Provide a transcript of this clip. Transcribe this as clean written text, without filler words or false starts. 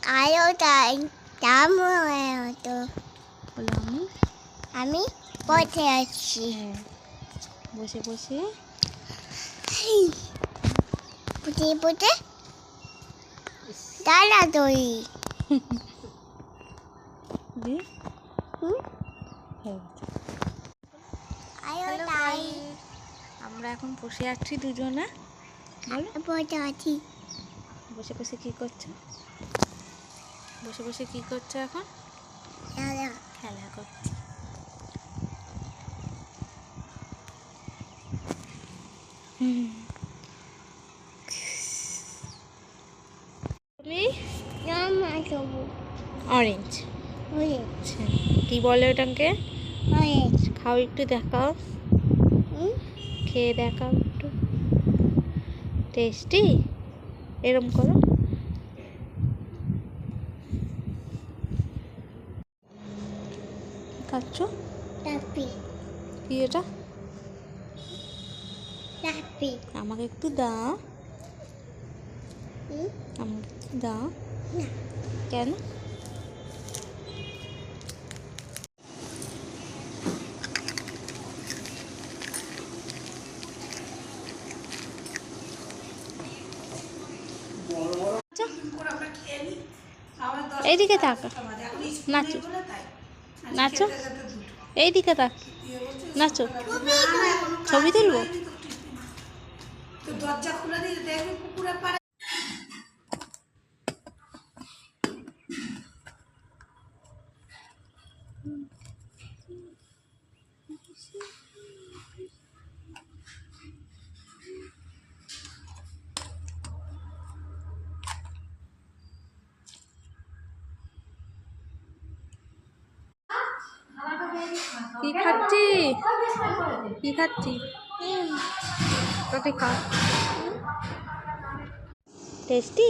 কালোটাই দাম হতো। বলো আমি বসে আছি। বসে বসে বুঝে বুঝে দাঁড়া দই আমরা এখন বসে আছি দুজনে। বসে আছি। বসে বসে কি করছো? বসে বসে কি করছো এখন? খেলা করছি। অরেঞ্জ কি বলে ওটাকে? খাও একটু, দেখাও, খেয়ে দেখাও একটু। টেস্টি? এরম করো। খাচ্ছ কি এটা? আমাকে একটু দাও। আমাকে একটু দাও। কেন? এইদিকে তাকা, নাচো নাচো, এইদিকে তাক, নাচো। ছবি তুলবো? দরজা খুলে দিয়ে দেখবি পুকুরের পাড়ে। কি খাচ্ছি? কি খাচ্ছি? তোকে খা। টেস্টি?